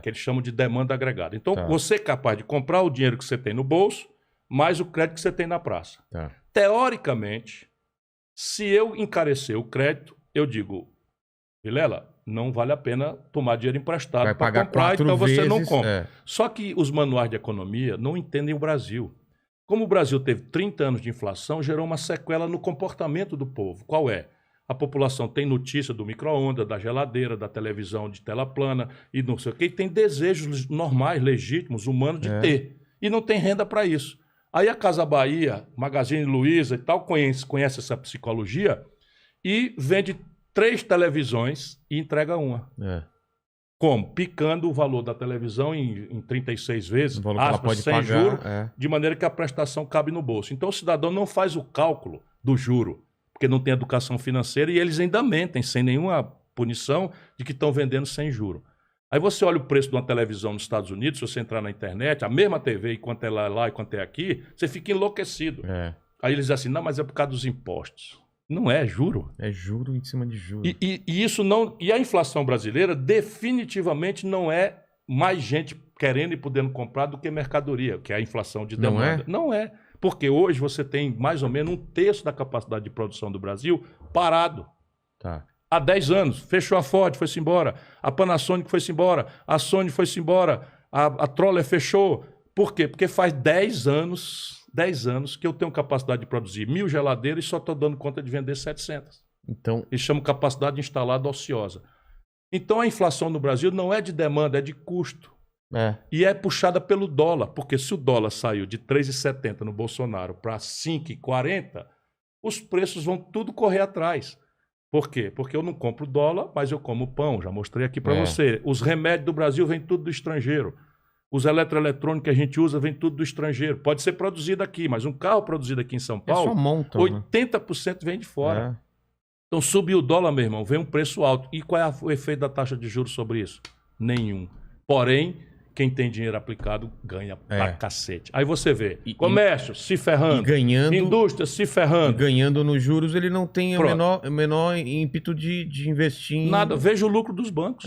que eles chamam de demanda agregada. Então, Tá. você é capaz de comprar o dinheiro que você tem no bolso, mais o crédito que você tem na praça. Tá. Teoricamente, se eu encarecer o crédito, eu digo, Vilela, não vale a pena tomar dinheiro emprestado Vai para pagar comprar, 4 então você não vezes, compra. é. Só que os manuais de economia não entendem o Brasil. Como o Brasil teve 30 anos de inflação, gerou uma sequela no comportamento do povo. Qual é? A população tem notícia do micro-ondas, da geladeira, da televisão de tela plana e não sei o quê, e tem desejos normais, legítimos, humanos de ter. E não tem renda para isso. Aí a Casa Bahia, Magazine Luiza e tal, conhece essa psicologia e vende 3 televisões e entrega uma. Como? Picando o valor da televisão em 36 vezes, O valor que ela pode sem pagar, juro, de maneira que a prestação cabe no bolso. Então o cidadão não faz o cálculo do juro, porque não tem educação financeira e eles ainda mentem, sem nenhuma punição, de que estão vendendo sem juro. Aí você olha o preço de uma televisão nos Estados Unidos, se você entrar na internet, a mesma TV, enquanto é lá e quanto é aqui, você fica enlouquecido. Aí eles dizem assim, não, mas é por causa dos impostos. Não é, juro. É juro em cima de juros. E isso não. E a inflação brasileira definitivamente não é mais gente querendo e podendo comprar do que mercadoria, que é a inflação de demanda. Não é. Porque hoje você tem mais ou menos 1/3 da capacidade de produção do Brasil parado. Tá. Há 10 anos. Fechou a Ford, foi-se embora. A Panasonic foi-se embora. A Sony foi-se embora. A Troller fechou. Por quê? Porque faz 10 anos que eu tenho capacidade de produzir 1.000 geladeiras e só estou dando conta de vender 700. Então, Eles chamam capacidade instalada ociosa. Então a inflação no Brasil não é de demanda, é de custo. E é puxada pelo dólar, porque se o dólar saiu de 3,70 no Bolsonaro para 5,40, os preços vão tudo correr atrás. Por quê? Porque eu não compro dólar, mas eu como pão, já mostrei aqui para você. Os remédios do Brasil vêm tudo do estrangeiro. Os eletroeletrônicos que a gente usa vem tudo do estrangeiro. Pode ser produzido aqui, mas um carro produzido aqui em São Paulo, só montam, 80% vem de fora. Então subiu o dólar, meu irmão, vem um preço alto. E qual é o efeito da taxa de juros sobre isso? Nenhum. Porém, quem tem dinheiro aplicado ganha pra cacete. Aí você vê, comércio se ferrando, ganhando, indústria se ferrando. E ganhando nos juros, ele não tem o menor ímpeto de investir em... Nada, veja o lucro dos bancos.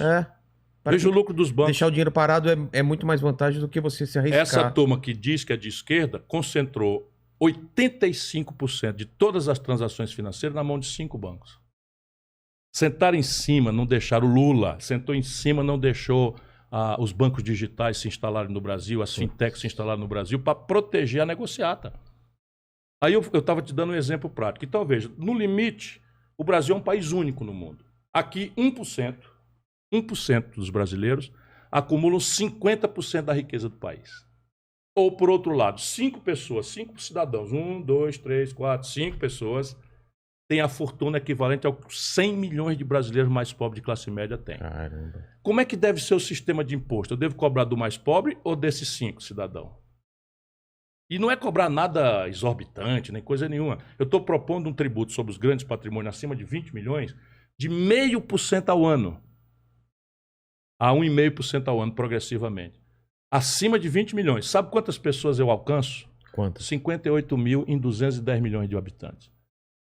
Veja o lucro dos bancos. Deixar o dinheiro parado é muito mais vantagem do que você se arriscar. Essa turma que diz que é de esquerda concentrou 85% de todas as transações financeiras na mão de 5 bancos. Sentaram em cima, não deixaram o Lula, sentou em cima, não deixou os bancos digitais se instalarem no Brasil, as fintechs se instalarem no Brasil, para proteger a negociata. Aí eu estava te dando um exemplo prático. Então, veja, no limite, o Brasil é um país único no mundo. Aqui, 1% dos brasileiros acumulam 50% da riqueza do país. Ou, por outro lado, 5 pessoas, 5 cidadãos, 1, 2, 3, 4, 5 pessoas, têm a fortuna equivalente aos 100 milhões de brasileiros mais pobres de classe média têm. Caramba. Como é que deve ser o sistema de imposto? Eu devo cobrar do mais pobre ou desses 5 cidadãos? E não é cobrar nada exorbitante, nem coisa nenhuma. Eu estou propondo um tributo sobre os grandes patrimônios acima de 20 milhões de 0,5% ao ano. A 1,5% ao ano, progressivamente. Acima de 20 milhões. Sabe quantas pessoas eu alcanço? Quantas? 58 mil em 210 milhões de habitantes.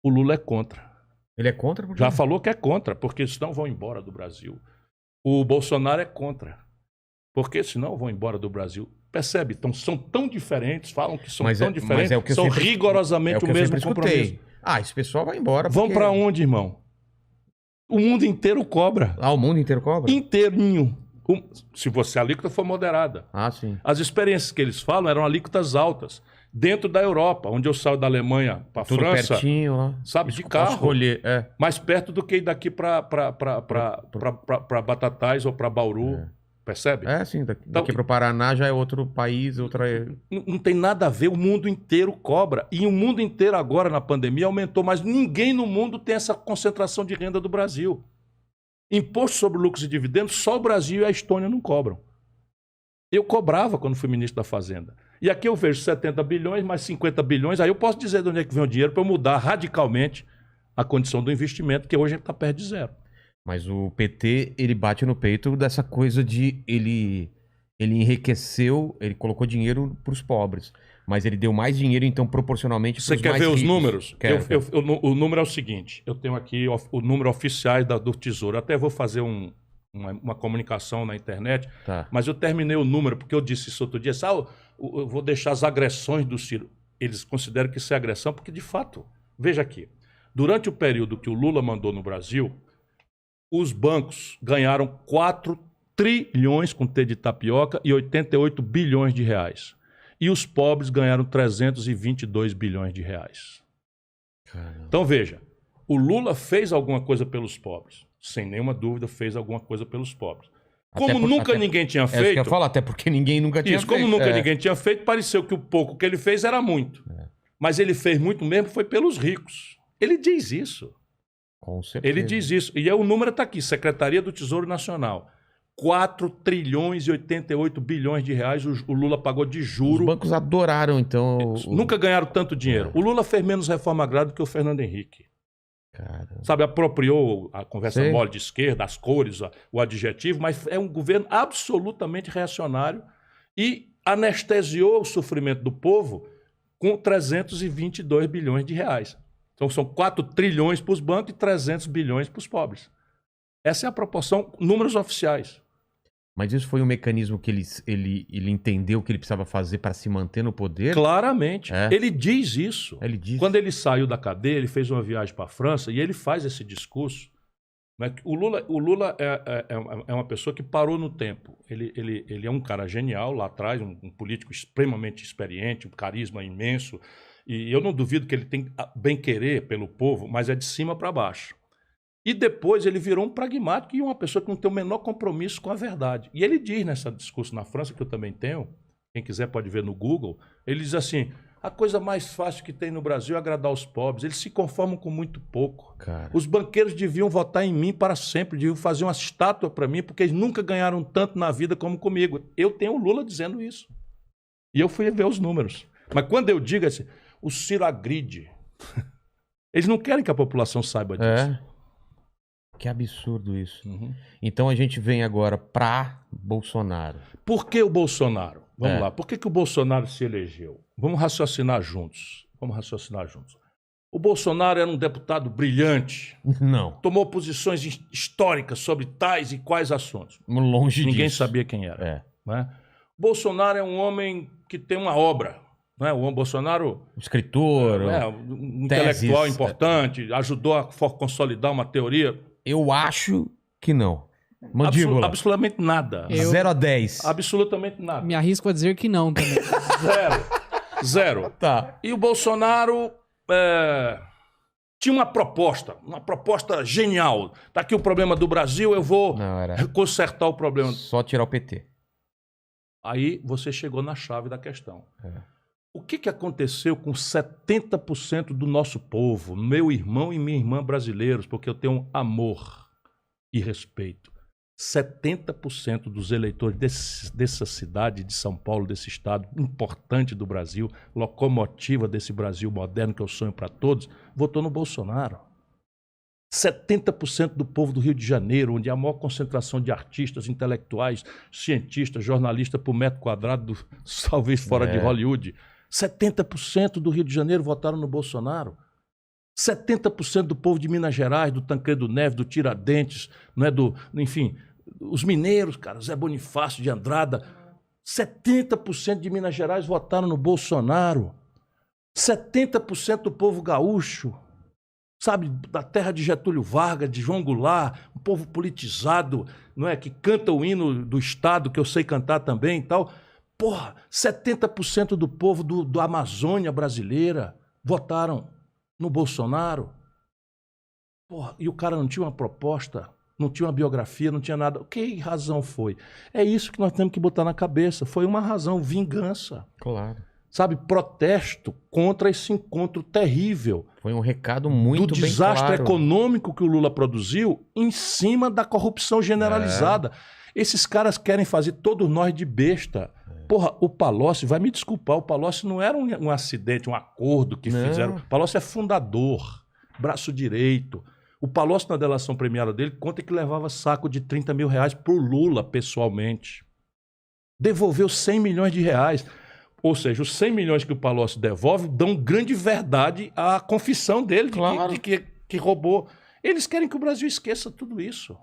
O Lula é contra. Ele é contra? Por quê? Já falou que é contra, porque senão vão embora do Brasil. O Bolsonaro é contra, porque senão vão embora do Brasil. Percebe? Então, são tão diferentes, falam que são tão diferentes, são rigorosamente o mesmo compromisso. Esse pessoal vai embora. Vão para onde, irmão? O mundo inteiro cobra. O mundo inteiro cobra? Inteirinho. Se você a alíquota for moderada. Sim. As experiências que eles falam eram alíquotas altas. Dentro da Europa, onde eu saio da Alemanha para a França, pertinho, ó. Sabe, de carro. Escolher, mais perto do que ir daqui para Batatais ou para Bauru. Percebe? Sim. Daqui para o Paraná já é outro país, outra... Não tem nada a ver, o mundo inteiro cobra. E o mundo inteiro agora, na pandemia, aumentou. Mas ninguém no mundo tem essa concentração de renda do Brasil. Imposto sobre lucros e dividendos, só o Brasil e a Estônia não cobram. Eu cobrava quando fui ministro da Fazenda. E aqui eu vejo 70 bilhões mais 50 bilhões, aí eu posso dizer de onde é que vem o dinheiro para eu mudar radicalmente a condição do investimento, que hoje está perto de zero. Mas o PT, ele bate no peito dessa coisa de ele enriqueceu, ele colocou dinheiro para os pobres, mas ele deu mais dinheiro, então, proporcionalmente para os mais ricos. Você quer ver os números? Quero. O número é o seguinte, eu tenho aqui o número oficiais do Tesouro, até vou fazer um uma comunicação na internet, Tá. mas eu terminei o número, porque eu disse isso outro dia, eu vou deixar as agressões do Ciro. Eles consideram que isso é agressão, porque de fato, veja aqui, durante o período que o Lula mandou no Brasil, os bancos ganharam 4 trilhões com T de tapioca e 88 bilhões de reais. E os pobres ganharam 322 bilhões de reais. Caramba. Então veja, o Lula fez alguma coisa pelos pobres. Sem nenhuma dúvida, fez alguma coisa pelos pobres. Como nunca ninguém tinha É isso que eu feito... ia falar, até porque ninguém nunca tinha Isso, feito. como nunca ninguém tinha feito, pareceu que o pouco que ele fez era muito. Mas ele fez muito mesmo, foi pelos ricos. Ele diz isso. Com certeza. Ele diz isso. E o número está aqui, Secretaria do Tesouro Nacional. 4 trilhões e 88 bilhões de reais o Lula pagou de juro. Os bancos adoraram, então... Nunca ganharam tanto dinheiro. O Lula fez menos reforma agrária do que o Fernando Henrique. Caramba. Sabe, apropriou a conversa Sei. mole de esquerda, as cores, o adjetivo, mas é um governo absolutamente reacionário e anestesiou o sofrimento do povo com 322 bilhões de reais. Então são 4 trilhões para os bancos e 300 bilhões para os pobres. Essa é a proporção, números oficiais. Mas isso foi um mecanismo que ele entendeu que ele precisava fazer para se manter no poder? Claramente. É. Ele diz isso. Ele disse. Quando ele saiu da cadeia, ele fez uma viagem para a França e ele faz esse discurso. Né? O Lula é uma pessoa que parou no tempo. Ele é um cara genial lá atrás, um político extremamente experiente, um carisma imenso. E eu não duvido que ele tem bem-querer pelo povo, mas é de cima para baixo. E depois ele virou um pragmático e uma pessoa que não tem o menor compromisso com a verdade. E ele diz nesse discurso na França, que eu também tenho, quem quiser pode ver no Google, ele diz assim, a coisa mais fácil que tem no Brasil é agradar os pobres, eles se conformam com muito pouco. Cara. Os banqueiros deviam votar em mim para sempre, deviam fazer uma estátua para mim, porque eles nunca ganharam tanto na vida como comigo. Eu tenho o Lula dizendo isso. E eu fui ver os números. Mas quando eu digo assim, o Ciro agride, eles não querem que a população saiba disso. Que absurdo isso. Uhum. Então a gente vem agora para Bolsonaro. Por que o Bolsonaro? Vamos lá. Por que o Bolsonaro se elegeu? Vamos raciocinar juntos. O Bolsonaro era um deputado brilhante. Não. Tomou posições históricas sobre tais e quais assuntos. Longe Ninguém disso. sabia quem era. É. Né? Bolsonaro é um homem que tem uma obra. Né? O Um Bolsonaro escritor. um intelectual importante, ajudou a consolidar uma teoria. Eu acho que não. Mandíbula. Absolutamente nada. 0 a 10. Absolutamente nada. Me arrisco a dizer que não também. Zero. Tá. E o Bolsonaro tinha uma proposta genial. Tá aqui o problema do Brasil, eu vou consertar o problema. Só tirar o PT. Aí você chegou na chave da questão. O que aconteceu com 70% do nosso povo, meu irmão e minha irmã brasileiros, porque eu tenho amor e respeito. 70% dos eleitores dessa cidade de São Paulo, desse estado importante do Brasil, locomotiva desse Brasil moderno que eu sonho para todos, votou no Bolsonaro. 70% do povo do Rio de Janeiro, onde há a maior concentração de artistas, intelectuais, cientistas, jornalistas por metro quadrado, talvez fora de Hollywood. 70% do Rio de Janeiro votaram no Bolsonaro. 70% do povo de Minas Gerais, do Tancredo Neves, do Tiradentes, enfim, os mineiros, cara, Zé Bonifácio de Andrada. 70% de Minas Gerais votaram no Bolsonaro. 70% do povo gaúcho, sabe, da terra de Getúlio Vargas, de João Goulart, um povo politizado, não é, que canta o hino do Estado, que eu sei cantar também e tal. Porra, 70% do povo do Amazônia brasileira votaram no Bolsonaro. Porra, e o cara não tinha uma proposta, não tinha uma biografia, não tinha nada. Que razão foi? É isso que nós temos que botar na cabeça. Foi uma razão, vingança. Claro. Sabe, protesto contra esse encontro terrível. Foi um recado muito do bem desastre claro. econômico que o Lula produziu em cima da corrupção generalizada. Esses caras querem fazer todos nós de besta. Porra, o Palocci, vai me desculpar, o Palocci não era um acidente, um acordo que fizeram. O Palocci é fundador, braço direito. O Palocci, na delação premiada dele, conta que levava saco de 30 mil reais pro Lula, pessoalmente. Devolveu 100 milhões de reais. Ou seja, os 100 milhões que o Palocci devolve dão grande verdade à confissão dele de que roubou. Eles querem que o Brasil esqueça tudo isso.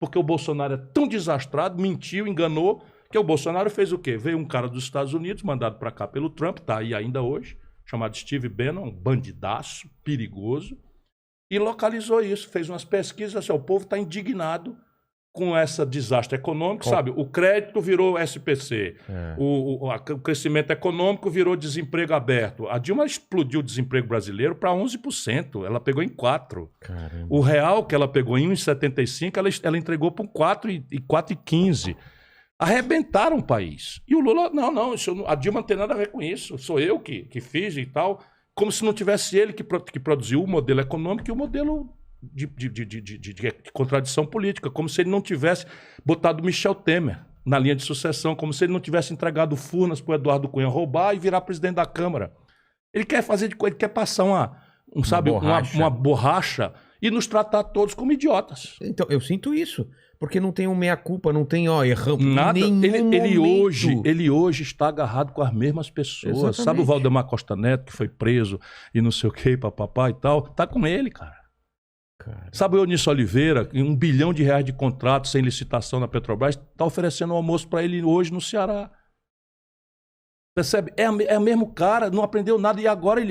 porque o Bolsonaro é tão desastrado, mentiu, enganou, que o Bolsonaro fez o quê? Veio um cara dos Estados Unidos, mandado para cá pelo Trump, tá aí ainda hoje, chamado Steve Bannon, um bandidaço, perigoso, e localizou isso, fez umas pesquisas, assim, o povo está indignado com esse desastre econômico, sabe? O crédito virou SPC, o crescimento econômico virou desemprego aberto. A Dilma explodiu o desemprego brasileiro para 11%, ela pegou em 4%. Caramba. O real, que ela pegou em 1,75%, ela entregou para 4,15%. Arrebentaram o país. E o Lula, não, a Dilma não tem nada a ver com isso, sou eu que fiz e tal, como se não tivesse ele que produziu o modelo econômico e o modelo de contradição política, como se ele não tivesse botado Michel Temer na linha de sucessão, como se ele não tivesse entregado Furnas para o Eduardo Cunha roubar e virar presidente da Câmara. Ele quer ele quer passar uma borracha e nos tratar todos como idiotas. Então, eu sinto isso, porque não tem um meia-culpa, não tem, erramos. Nada. Ele hoje está agarrado com as mesmas pessoas. Exatamente. Sabe o Valdemar Costa Neto, que foi preso e não sei o que, papapá e tal? Tá com ele, cara. Sabe o Eunício Oliveira, em R$1 bilhão de contrato sem licitação na Petrobras, está oferecendo um almoço para ele hoje no Ceará. Percebe? É o mesmo cara, não aprendeu nada e agora ele